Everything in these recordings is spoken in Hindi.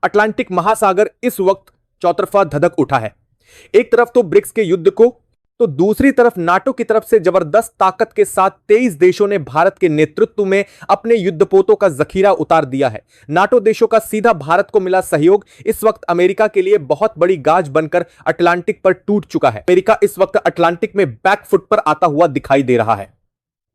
अटलांटिक महासागर इस वक्त चौतरफा धधक उठा है। एक तरफ तो ब्रिक्स के युद्ध को, तो दूसरी तरफ नाटो की तरफ से जबरदस्त ताकत के साथ 23 देशों ने भारत के नेतृत्व में अपने युद्धपोतों का जखीरा उतार दिया है। नाटो देशों का सीधा भारत को मिला सहयोग इस वक्त अमेरिका के लिए बहुत बड़ी गाज बनकर अटलांटिक पर टूट चुका है। अमेरिका इस वक्त अटलांटिक में बैकफुट पर आता हुआ दिखाई दे रहा है।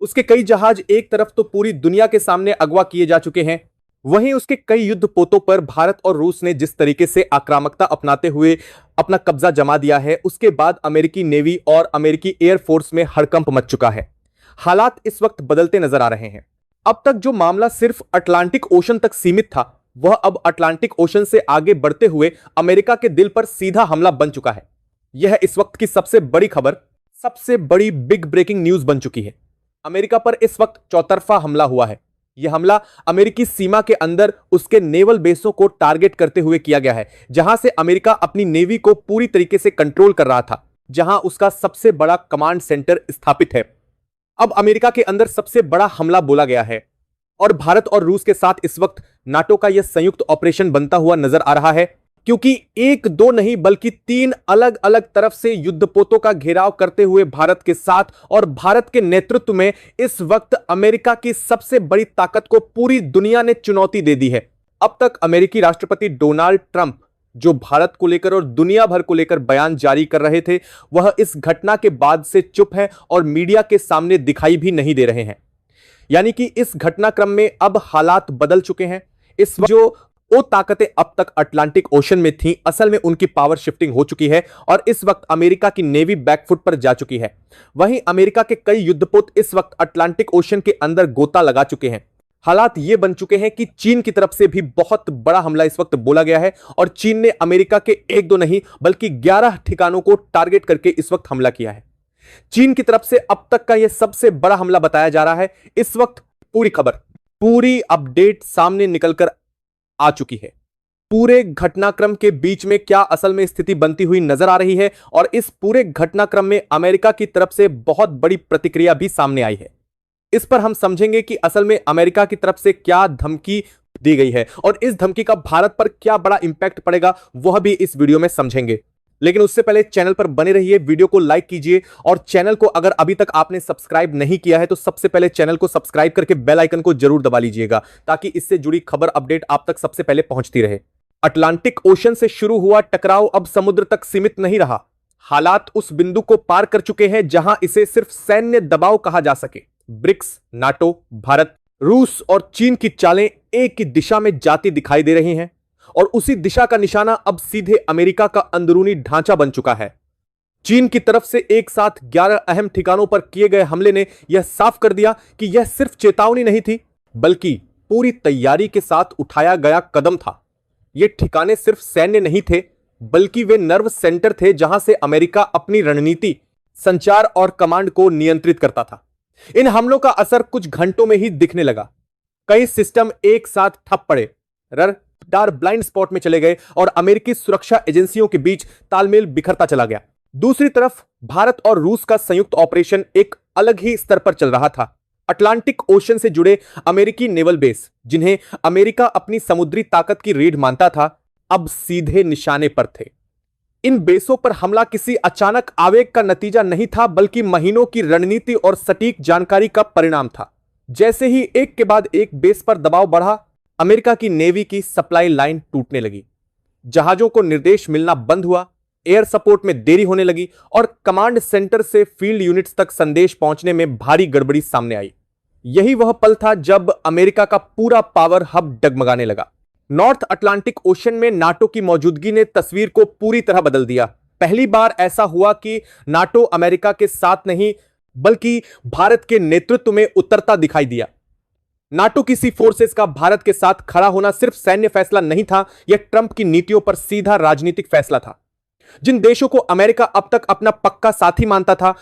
उसके कई जहाज एक तरफ तो पूरी दुनिया के सामने अगवा किए जा चुके हैं, वहीं उसके कई युद्धपोतों पर भारत और रूस ने जिस तरीके से आक्रामकता अपनाते हुए अपना कब्जा जमा दिया है, उसके बाद अमेरिकी नेवी और अमेरिकी एयरफोर्स में हड़कंप मच चुका है। हालात इस वक्त बदलते नजर आ रहे हैं। अब तक जो मामला सिर्फ अटलांटिक ओशन तक सीमित था, वह अब अटलांटिक ओशन से आगे बढ़ते हुए अमेरिका के दिल पर सीधा हमला बन चुका है। यह इस वक्त की सबसे बड़ी खबर, सबसे बड़ी बिग ब्रेकिंग न्यूज बन चुकी है। अमेरिका पर इस वक्त चौतरफा हमला हुआ है। यह हमला अमेरिकी सीमा के अंदर उसके नेवल बेसों को टारगेट करते हुए किया गया है, जहां से अमेरिका अपनी नेवी को पूरी तरीके से कंट्रोल कर रहा था, जहां उसका सबसे बड़ा कमांड सेंटर स्थापित है। अब अमेरिका के अंदर सबसे बड़ा हमला बोला गया है और भारत और रूस के साथ इस वक्त नाटो का यह संयुक्त ऑपरेशन बनता हुआ नजर आ रहा है, क्योंकि एक दो नहीं बल्कि 3 अलग अलग तरफ से युद्धपोतों का घेराव करते हुए भारत के साथ और भारत के नेतृत्व में इस वक्त अमेरिका की सबसे बड़ी ताकत को पूरी दुनिया ने चुनौती दे दी है। अब तक अमेरिकी राष्ट्रपति डोनाल्ड ट्रंप जो भारत को लेकर और दुनिया भर को लेकर बयान जारी कर रहे थे, वह इस घटना के बाद से चुप है और मीडिया के सामने दिखाई भी नहीं दे रहे हैं। यानी कि इस घटनाक्रम में अब हालात बदल चुके हैं। इस जो वो ताकतें अब तक अटलांटिक ओशन में थीं, असल में उनकी पावर शिफ्टिंग हो चुकी है और इस वक्त अमेरिका की नेवी बैकफुट पर जा चुकी है। वहीं अमेरिका के कई युद्धपोत इस वक्त अटलांटिक ओशन के अंदर गोता लगा चुके हैं। हालात ये बन चुके हैं कि चीन की तरफ से भी बहुत बड़ा हमला इस वक्त बोला गया है और चीन ने अमेरिका के एक दो नहीं बल्कि 11 ठिकानों को टारगेट करके इस वक्त हमला किया है। चीन की तरफ से अब तक का यह सबसे बड़ा हमला बताया जा रहा है। इस वक्त पूरी खबर, पूरी अपडेट सामने निकलकर आ चुकी है। पूरे घटनाक्रम के बीच में क्या असल में स्थिति बनती हुई नजर आ रही है और इस पूरे घटनाक्रम में अमेरिका की तरफ से बहुत बड़ी प्रतिक्रिया भी सामने आई है। इस पर हम समझेंगे कि असल में अमेरिका की तरफ से क्या धमकी दी गई है और इस धमकी का भारत पर क्या बड़ा इंपैक्ट पड़ेगा, वह भी इस वीडियो में समझेंगे। लेकिन उससे पहले चैनल पर बने रहिए, वीडियो को लाइक कीजिए और चैनल को अगर अभी तक आपने सब्सक्राइब नहीं किया है तो सबसे पहले चैनल को सब्सक्राइब करके बेल आइकन को जरूर दबा लीजिएगा, ताकि इससे जुड़ी खबर अपडेट आप तक सबसे पहले पहुंचती रहे। अटलांटिक ओशन से शुरू हुआ टकराव अब समुद्र तक सीमित नहीं रहा। हालात उस बिंदु को पार कर चुके हैं जहां इसे सिर्फ सैन्य दबाव कहा जा सके। ब्रिक्स, नाटो, भारत, रूस और चीन की चालें एक ही दिशा में जाती दिखाई दे रही हैं और उसी दिशा का निशाना अब सीधे अमेरिका का अंदरूनी ढांचा बन चुका है। चीन की तरफ से एक साथ 11 अहम ठिकानों पर किए गए हमले ने यह साफ कर दिया कि यह सिर्फ चेतावनी नहीं थी, बल्कि पूरी तैयारी के साथ उठाया गया कदम था। ये ठिकाने सिर्फ सैन्य नहीं थे, बल्कि वे नर्व सेंटर थे जहां से अमेरिका अपनी रणनीति, संचार और कमांड को नियंत्रित करता था। इन हमलों का असर कुछ घंटों में ही दिखने लगा। कई सिस्टम एक साथ ठप पड़े, रडार ब्लाइंड स्पॉट में चले गए और अमेरिकी सुरक्षा एजेंसियों के बीच तालमेल बिखरता चला गया। दूसरी तरफ भारत और रूस का संयुक्त ऑपरेशन एक अलग ही स्तर पर चल रहा था। अटलांटिक ओशन से जुड़े अमेरिकी नेवल बेस, जिन्हें अमेरिका अपनी समुद्री ताकत की रीढ़ मानता था, अब सीधे निशाने पर थे। इन बेसों पर हमला किसी अचानक आवेग का नतीजा नहीं था, बल्कि महीनों की रणनीति और सटीक जानकारी का परिणाम था। जैसे ही एक के बाद एक बेस पर दबाव बढ़ा, अमेरिका की नेवी की सप्लाई लाइन टूटने लगी। जहाजों को निर्देश मिलना बंद हुआ, एयर सपोर्ट में देरी होने लगी और कमांड सेंटर से फील्ड यूनिट्स तक संदेश पहुंचने में भारी गड़बड़ी सामने आई। यही वह पल था जब अमेरिका का पूरा पावर हब डगमगाने लगा। नॉर्थ अटलांटिक ओशन में नाटो की मौजूदगी ने तस्वीर को पूरी तरह बदल दिया। पहली बार ऐसा हुआ कि नाटो अमेरिका के साथ नहीं बल्कि भारत के नेतृत्व में उतरता दिखाई दिया। नाटो की सी फोर्सेस का भारत के साथ खड़ा होना सिर्फ सैन्य फैसला नहीं था, यह ट्रंप की नीतियों पर सीधा राजनीतिक फैसला था। जिन देशों को अमेरिका अब तक अपना पक्का साथी मानता था,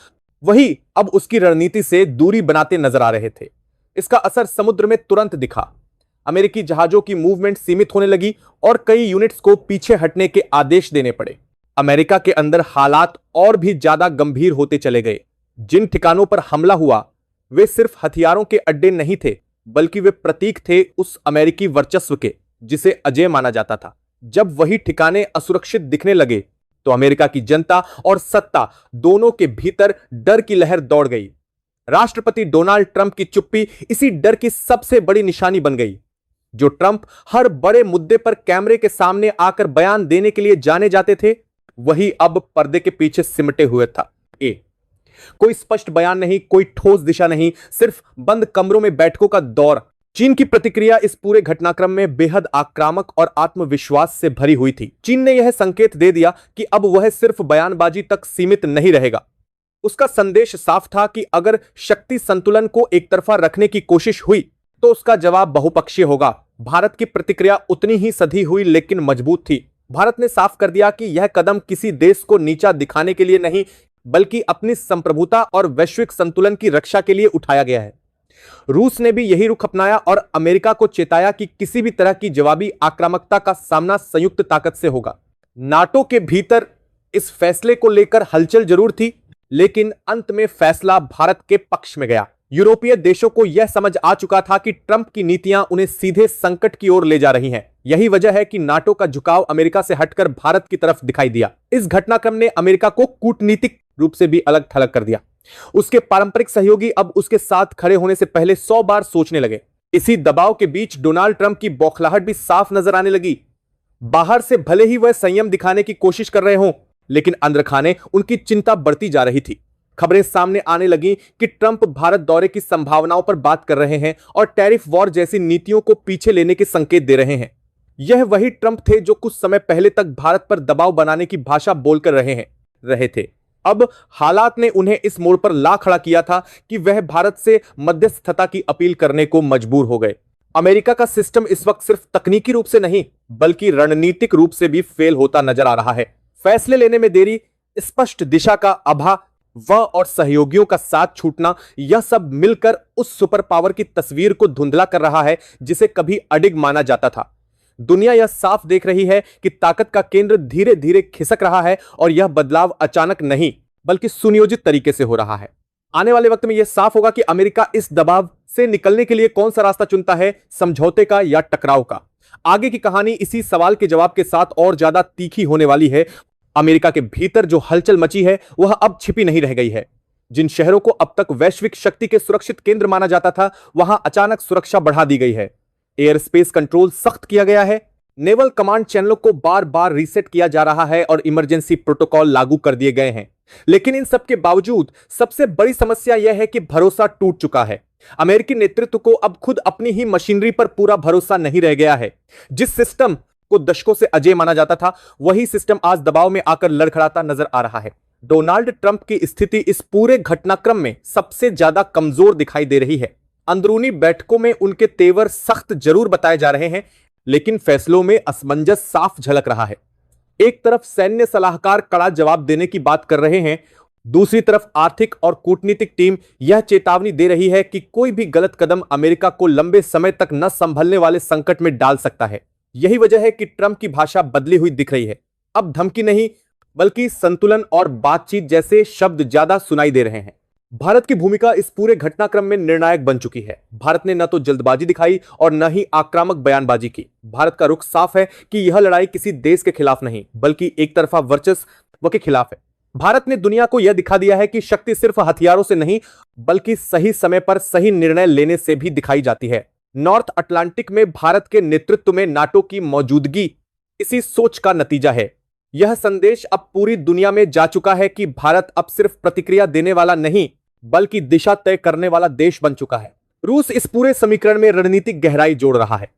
वही अब उसकी रणनीति से दूरी बनाते नजर आ रहे थे। इसका असर समुद्र में तुरंत दिखा। अमेरिकी जहाजों की मूवमेंट सीमित होने लगी और कई यूनिट्स को पीछे हटने के आदेश देने पड़े। अमेरिका के अंदर हालात और भी ज्यादा गंभीर होते चले गए। जिन ठिकानों पर हमला हुआ, वे सिर्फ हथियारों के अड्डे नहीं थे, बल्कि वे प्रतीक थे उस अमेरिकी वर्चस्व के जिसे अजेय माना जाता था। जब वही ठिकाने असुरक्षित दिखने लगे तो अमेरिका की जनता और सत्ता दोनों के भीतर डर की लहर दौड़ गई। राष्ट्रपति डोनाल्ड ट्रंप की चुप्पी इसी डर की सबसे बड़ी निशानी बन गई। जो ट्रंप हर बड़े मुद्दे पर कैमरे के सामने आकर बयान देने के लिए जाने जाते थे, वही अब पर्दे के पीछे सिमटे हुए था। कोई स्पष्ट बयान नहीं, कोई ठोस दिशा नहीं, सिर्फ बंद कमरों में बैठकों का दौर। चीन की प्रतिक्रिया इस पूरे घटनाक्रम में बेहद आक्रामक और आत्मविश्वास से भरी हुई थी। चीन ने यह संकेत दे दिया कि अब वह सिर्फ बयानबाजी तक सीमित नहीं रहेगा। उसका संदेश साफ था कि अगर शक्ति संतुलन को एक तरफा रखने की कोशिश हुई तो उसका जवाब बहुपक्षीय होगा। भारत की प्रतिक्रिया उतनी ही सधी हुई लेकिन मजबूत थी। भारत ने साफ कर दिया कि यह कदम किसी देश को नीचा दिखाने के लिए नहीं, बल्कि अपनी संप्रभुता और वैश्विक संतुलन की रक्षा के लिए उठाया गया है। रूस ने भी यही रुख अपनाया और अमेरिका को चेताया कि किसी भी तरह की जवाबी आक्रामकता का सामना संयुक्त ताकत से होगा। नाटो के भीतर इस फैसले को लेकर हलचल जरूर थी, लेकिन अंत में फैसला भारत के पक्ष में गया। यूरोपीय देशों को यह समझ आ चुका था कि ट्रंप की नीतियां उन्हें सीधे संकट की ओर ले जा रही हैं। यही वजह है कि नाटो का झुकाव अमेरिका से हटकर भारत की तरफ दिखाई दिया। इस घटनाक्रम ने अमेरिका को कूटनीतिक रूप से भी अलग थलग कर दिया। उसके पारंपरिक सहयोगी अब उसके साथ खड़े होने से पहले 100 बार सोचने लगे। इसी दबाव के बीच डोनाल्ड ट्रंप की बौखलाहट भी साफ नजर आने लगी। बाहर से भले ही वह संयम दिखाने की कोशिश कर रहे हों, लेकिन अंदर खाने उनकी चिंता बढ़ती जा रही थी। खबरें सामने आने लगी कि ट्रंप भारत दौरे की संभावनाओं पर बात कर रहे हैं और टैरिफ वॉर जैसी नीतियों को पीछे लेने के संकेत दे रहे हैं। यह वही ट्रंप थे जो कुछ समय पहले तक भारत पर दबाव बनाने की भाषा बोलकर रहे थे। अब हालात ने उन्हें इस मोड़ पर ला खड़ा किया था कि वह भारत से मध्यस्थता की अपील करने को मजबूर हो गए। अमेरिका का सिस्टम इस वक्त सिर्फ तकनीकी रूप से नहीं, बल्कि रणनीतिक रूप से भी फेल होता नजर आ रहा है। फैसले लेने में देरी, स्पष्ट दिशा का अभाव और सहयोगियों का साथ छूटना, यह सब मिलकर उस सुपर पावर की तस्वीर को धुंधला कर रहा है जिसे कभी अडिग माना जाता था। दुनिया यह साफ देख रही है कि ताकत का केंद्र धीरे धीरे खिसक रहा है और यह बदलाव अचानक नहीं, बल्कि सुनियोजित तरीके से हो रहा है। आने वाले वक्त में यह साफ होगा कि अमेरिका इस दबाव से निकलने के लिए कौन सा रास्ता चुनता है, समझौते का या टकराव का। आगे की कहानी इसी सवाल के जवाब के साथ और ज्यादा तीखी होने वाली है। अमेरिका के भीतर जो हलचल मची है वह अब छिपी नहीं रह गई है। जिन शहरों को अब तक वैश्विक शक्ति के सुरक्षित केंद्र माना जाता था, वहां अचानक सुरक्षा बढ़ा दी गई है। एयर स्पेस कंट्रोल सख्त किया गया है, नेवल कमांड चैनलों को बार बार रीसेट किया जा रहा है और इमरजेंसी प्रोटोकॉल लागू कर दिए गए हैं। लेकिन इन सब के बावजूद सबसे बड़ी समस्या यह है कि भरोसा टूट चुका है। अमेरिकी नेतृत्व को अब खुद अपनी ही मशीनरी पर पूरा भरोसा नहीं रह गया है। जिस सिस्टम को दशकों से अजेय माना जाता था, वही सिस्टम आज दबाव में आकर लड़खड़ाता नजर आ रहा है। डोनाल्ड ट्रंप की स्थिति इस पूरे घटनाक्रम में सबसे ज्यादा कमजोर दिखाई दे रही है। अंदरूनी बैठकों में उनके तेवर सख्त जरूर बताए जा रहे हैं, लेकिन फैसलों में असमंजस साफ झलक रहा है। एक तरफ सैन्य सलाहकार कड़ा जवाब देने की बात कर रहे हैं, दूसरी तरफ आर्थिक और कूटनीतिक टीम यह चेतावनी दे रही है कि कोई भी गलत कदम अमेरिका को लंबे समय तक न संभलने वाले संकट में डाल सकता है। यही वजह है कि ट्रंप की भाषा बदली हुई दिख रही है। अब धमकी नहीं, बल्कि संतुलन और बातचीत जैसे शब्द ज्यादा सुनाई दे रहे हैं। भारत की भूमिका इस पूरे घटनाक्रम में निर्णायक बन चुकी है। भारत ने न तो जल्दबाजी दिखाई और न ही आक्रामक बयानबाजी की। भारत का रुख साफ है कि यह लड़ाई किसी देश के खिलाफ नहीं, बल्कि एक तरफा वर्चस्व के खिलाफ है। भारत ने दुनिया को यह दिखा दिया है कि शक्ति सिर्फ हथियारों से नहीं, बल्कि सही समय पर सही निर्णय लेने से भी दिखाई जाती है। नॉर्थ अटलांटिक में भारत के नेतृत्व में नाटो की मौजूदगी इसी सोच का नतीजा है। यह संदेश अब पूरी दुनिया में जा चुका है कि भारत अब सिर्फ प्रतिक्रिया देने वाला नहीं, बल्कि दिशा तय करने वाला देश बन चुका है। रूस इस पूरे समीकरण में रणनीतिक गहराई जोड़ रहा है।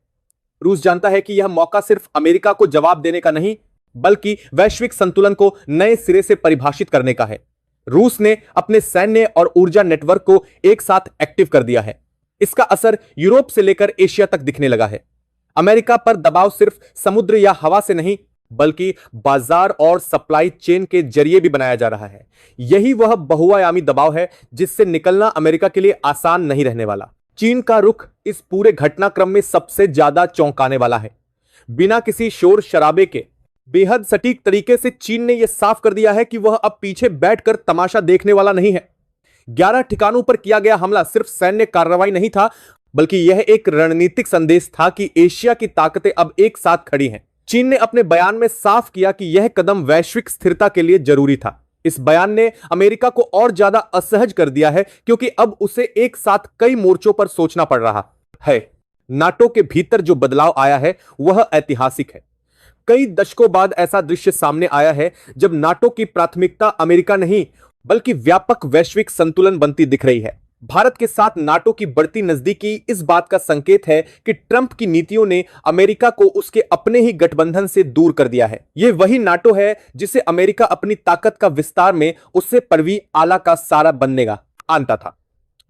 रूस जानता है कि यह मौका सिर्फ अमेरिका को जवाब देने का नहीं, बल्कि वैश्विक संतुलन को नए सिरे से परिभाषित करने का है। रूस ने अपने सैन्य और ऊर्जा नेटवर्क को एक साथ एक्टिव कर दिया है। इसका असर यूरोप से लेकर एशिया तक दिखने लगा है। अमेरिका पर दबाव सिर्फ समुद्र या हवा से नहीं, बल्कि बाजार और सप्लाई चेन के जरिए भी बनाया जा रहा है। यही वह बहुआयामी दबाव है जिससे निकलना अमेरिका के लिए आसान नहीं रहने वाला। चीन का रुख इस पूरे घटनाक्रम में सबसे ज्यादा चौंकाने वाला है। बिना किसी शोर शराबे के बेहद सटीक तरीके से चीन ने यह साफ कर दिया है कि वह अब पीछे बैठकर तमाशा देखने वाला नहीं है। 11 ठिकानों पर किया गया हमला सिर्फ सैन्य कार्रवाई नहीं था, बल्कि यह एक रणनीतिक संदेश था कि एशिया की ताकतें अब एक साथ खड़ी हैं। चीन ने अपने बयान में साफ किया कि यह कदम वैश्विक स्थिरता के लिए जरूरी था। इस बयान ने अमेरिका को और ज्यादा असहज कर दिया है क्योंकि अब उसे एक साथ कई मोर्चों पर सोचना पड़ रहा है। नाटो के भीतर जो बदलाव आया है वह ऐतिहासिक है। कई दशकों बाद ऐसा दृश्य सामने आया है जब नाटो की प्राथमिकता अमेरिका नहीं बल्कि व्यापक वैश्विक संतुलन बनती दिख रही है। भारत के साथ नाटो की बढ़ती नजदीकी इस बात का संकेत है कि ट्रंप की नीतियों ने अमेरिका को उसके अपने ही गठबंधन से दूर कर दिया है। यह वही नाटो है जिसे अमेरिका अपनी ताकत का विस्तार में उससे परवी आला का सारा बनने का आनता था।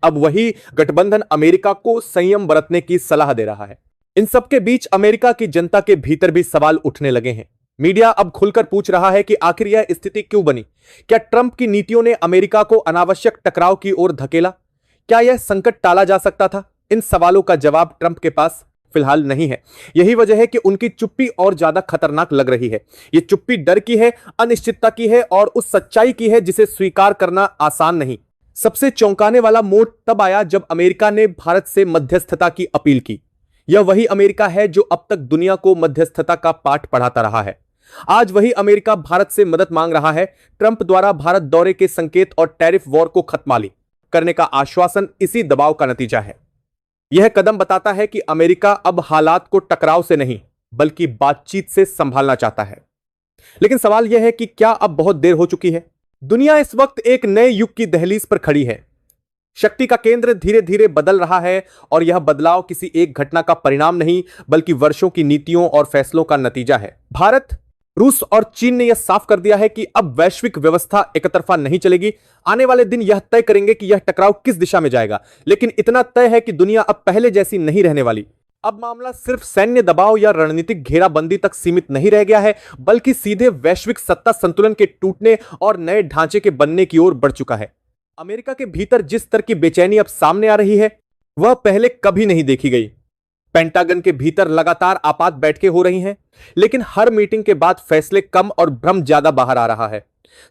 अब वही गठबंधन अमेरिका को संयम बरतने की सलाह दे रहा है। इन सबके बीच अमेरिका की जनता के भीतर भी सवाल उठने लगे हैं। मीडिया अब खुलकर पूछ रहा है कि आखिर यह स्थिति क्यों बनी? क्या ट्रंप की नीतियों ने अमेरिका को अनावश्यक टकराव की ओर धकेला? क्या यह संकट टाला जा सकता था? इन सवालों का जवाब ट्रंप के पास फिलहाल नहीं है। यही वजह है कि उनकी चुप्पी और ज्यादा खतरनाक लग रही है। यह चुप्पी डर की है, अनिश्चितता की है और उस सच्चाई की है जिसे स्वीकार करना आसान नहीं। सबसे चौंकाने वाला मोड़ तब आया जब अमेरिका ने भारत से मध्यस्थता की अपील की। यह वही अमेरिका है जो अब तक दुनिया को मध्यस्थता का पाठ पढ़ाता रहा है। आज वही अमेरिका भारत से मदद मांग रहा है। ट्रंप द्वारा भारत दौरे के संकेत और टैरिफ वॉर को खत्माली करने का आश्वासन इसी दबाव का नतीजा है। यह कदम बताता है कि अमेरिका अब हालात को टकराव से नहीं बल्कि बातचीत से संभालना चाहता है। लेकिन सवाल यह है कि क्या अब बहुत देर हो चुकी है? दुनिया इस वक्त एक नए युग की दहलीज पर खड़ी है। शक्ति का केंद्र धीरे धीरे बदल रहा है और यह बदलाव किसी एक घटना का परिणाम नहीं बल्कि वर्षों की नीतियों और फैसलों का नतीजा है। भारत, रूस और चीन ने यह साफ कर दिया है कि अब वैश्विक व्यवस्था एकतरफा नहीं चलेगी। आने वाले दिन यह तय करेंगे कि यह टकराव किस दिशा में जाएगा। लेकिन इतना तय है कि दुनिया अब पहले जैसी नहीं रहने वाली। अब मामला सिर्फ सैन्य दबाव या रणनीतिक घेराबंदी तक सीमित नहीं रह गया है बल्कि सीधे वैश्विक सत्ता संतुलन के टूटने और नए ढांचे के बनने की ओर बढ़ चुका है। अमेरिका के भीतर जिस स्तर की बेचैनी अब सामने आ रही है वह पहले कभी नहीं देखी गई। पेंटागन के भीतर लगातार आपात बैठकें हो रही हैं, लेकिन हर मीटिंग के बाद फैसले कम और भ्रम ज्यादा बाहर आ रहा है।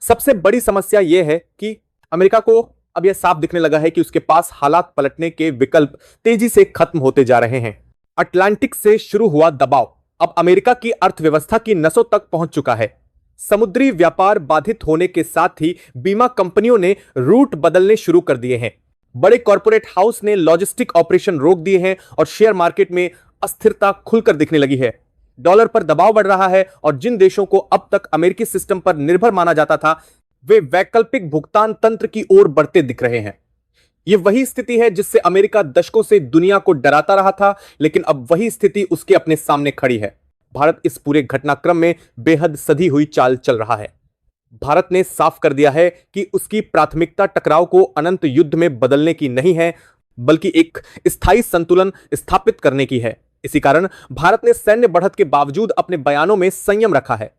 सबसे बड़ी समस्या यह है कि अमेरिका को अब यह साफ दिखने लगा है कि उसके पास हालात पलटने के विकल्प तेजी से खत्म होते जा रहे हैं। अटलांटिक से शुरू हुआ दबाव अब अमेरिका की अर्थव्यवस्था की नसों तक पहुंच चुका है। समुद्री व्यापार बाधित होने के साथ ही बीमा कंपनियों ने रूट बदलने शुरू कर दिए हैं। बड़े कॉर्पोरेट हाउस ने लॉजिस्टिक ऑपरेशन रोक दिए हैं और शेयर मार्केट में अस्थिरता खुलकर दिखने लगी है। डॉलर पर दबाव बढ़ रहा है और जिन देशों को अब तक अमेरिकी सिस्टम पर निर्भर माना जाता था वे वैकल्पिक भुगतान तंत्र की ओर बढ़ते दिख रहे हैं। यह वही स्थिति है जिससे अमेरिका दशकों से दुनिया को डराता रहा था, लेकिन अब वही स्थिति उसके अपने सामने खड़ी है। भारत इस पूरे घटनाक्रम में बेहद सधी हुई चाल चल रहा है। भारत ने साफ कर दिया है कि उसकी प्राथमिकता टकराव को अनंत युद्ध में बदलने की नहीं है बल्कि एक स्थायी संतुलन स्थापित करने की है। इसी कारण भारत ने सैन्य बढ़त के बावजूद अपने बयानों में संयम रखा है।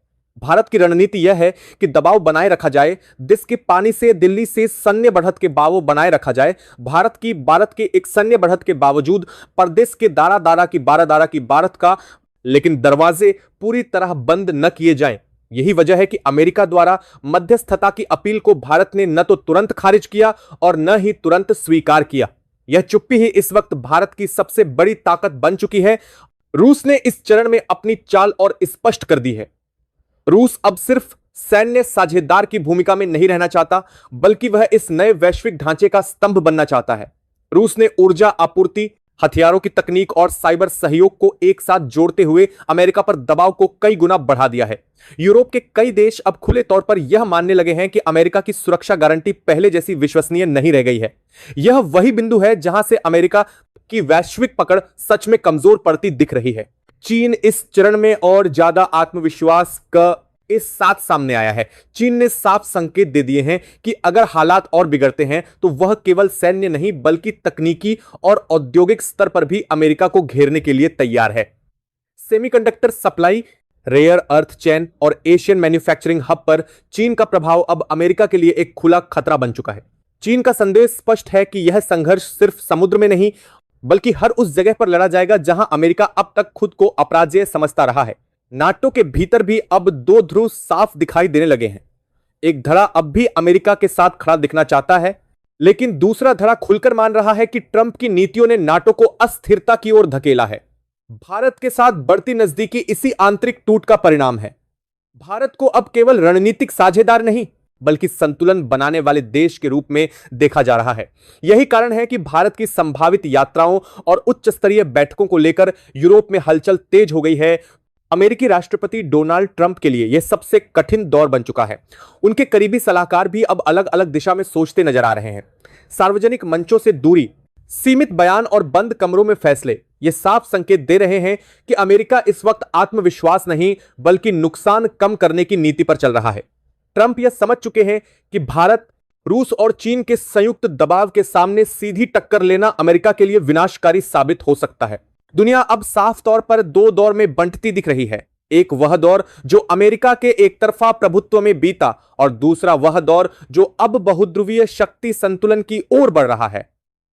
भारत की रणनीति यह है कि दबाव बनाए रखा जाए, देश के पानी से दिल्ली से सैन्य बढ़त के बाव बनाए रखा जाए। भारत के एक सैन्य बढ़त के बावजूद प्रदेश के दारा की भारत का, लेकिन दरवाजे पूरी तरह बंद न किए जाएं। यही वजह है कि अमेरिका द्वारा मध्यस्थता की अपील को भारत ने न तो तुरंत खारिज किया और न ही तुरंत स्वीकार किया। यह चुप्पी ही इस वक्त भारत की सबसे बड़ी ताकत बन चुकी है। रूस ने इस चरण में अपनी चाल और स्पष्ट कर दी है। रूस अब सिर्फ सैन्य साझेदार की भूमिका में नहीं रहना चाहता बल्कि वह इस नए वैश्विक ढांचे का स्तंभ बनना चाहता है। रूस ने ऊर्जा आपूर्ति, हथियारों की तकनीक और साइबर सहयोग को एक साथ जोड़ते हुए अमेरिका पर दबाव को कई गुना बढ़ा दिया है। यूरोप के कई देश अब खुले तौर पर यह मानने लगे हैं कि अमेरिका की सुरक्षा गारंटी पहले जैसी विश्वसनीय नहीं रह गई है। यह वही बिंदु है जहां से अमेरिका की वैश्विक पकड़ सच में कमजोर पड़ती दिख रही है। चीन इस चरण में और ज्यादा आत्मविश्वास का इस साथ सामने आया है। चीन ने साफ संकेत दे दिए हैं कि अगर हालात और बिगड़ते हैं तो वह केवल सैन्य नहीं बल्कि तकनीकी और औद्योगिक स्तर पर भी अमेरिका को घेरने के लिए तैयार है। Semiconductor supply, rare earth chain और एशियन मैन्युफैक्चरिंग हब पर चीन का प्रभाव अब अमेरिका के लिए एक खुला खतरा बन चुका है। चीन का संदेश स्पष्ट है कि यह संघर्ष सिर्फ समुद्र में नहीं बल्कि हर उस जगह पर लड़ा जाएगा जहां अमेरिका अब तक खुद को अपराजेय समझता रहा है। नाटो के भीतर भी अब दो ध्रुव साफ दिखाई देने लगे हैं। एक धड़ा अब भी अमेरिका के साथ खड़ा दिखना चाहता है, लेकिन दूसरा धड़ा खुलकर मान रहा है कि ट्रंप की नीतियों ने नाटो को अस्थिरता की ओर धकेला है। भारत के साथ बढ़ती नजदीकी इसी आंतरिक टूट का परिणाम है। भारत को अब केवल रणनीतिक साझेदार नहीं बल्कि संतुलन बनाने वाले देश के रूप में देखा जा रहा है। यही कारण है कि भारत की संभावित यात्राओं और उच्च स्तरीय बैठकों को लेकर यूरोप में हलचल तेज हो गई है। अमेरिकी राष्ट्रपति डोनाल्ड ट्रंप के लिए यह सबसे कठिन दौर बन चुका है। उनके करीबी सलाहकार भी अब अलग अलग दिशा में सोचते नजर आ रहे हैं। सार्वजनिक मंचों से दूरी, सीमित बयान और बंद कमरों में फैसले ये साफ संकेत दे रहे हैं कि अमेरिका इस वक्त आत्मविश्वास नहीं बल्कि नुकसान कम करने की नीति पर चल रहा है। ट्रंप यह समझ चुके हैं कि भारत, रूस और चीन के संयुक्त दबाव के सामने सीधी टक्कर लेना अमेरिका के लिए विनाशकारी साबित हो सकता है। दुनिया अब साफ तौर पर दो दौर में बंटती दिख रही है। एक वह दौर जो अमेरिका के एकतरफा प्रभुत्व में बीता और दूसरा वह दौर जो अब बहुध्रुवीय शक्ति संतुलन की ओर बढ़ रहा है।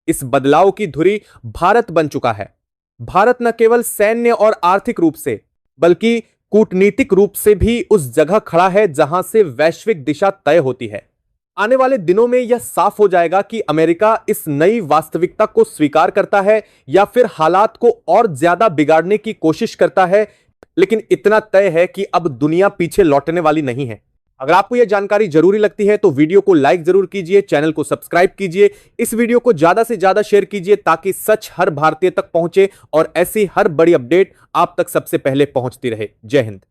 इस बदलाव की धुरी भारत बन चुका है। भारत न केवल सैन्य और आर्थिक रूप से बल्कि कूटनीतिक रूप से भी उस जगह खड़ा है जहां से वैश्विक दिशा तय होती है। आने वाले दिनों में यह साफ हो जाएगा कि अमेरिका इस नई वास्तविकता को स्वीकार करता है या फिर हालात को और ज्यादा बिगाड़ने की कोशिश करता है। लेकिन इतना तय है कि अब दुनिया पीछे लौटने वाली नहीं है। अगर आपको यह जानकारी जरूरी लगती है तो वीडियो को लाइक जरूर कीजिए, चैनल को सब्सक्राइब कीजिए, इस वीडियो को ज्यादा से ज्यादा शेयर कीजिए ताकि सच हर भारतीय तक पहुंचे और ऐसी हर बड़ी अपडेट आप तक सबसे पहले पहुंचती रहे। जय हिंद।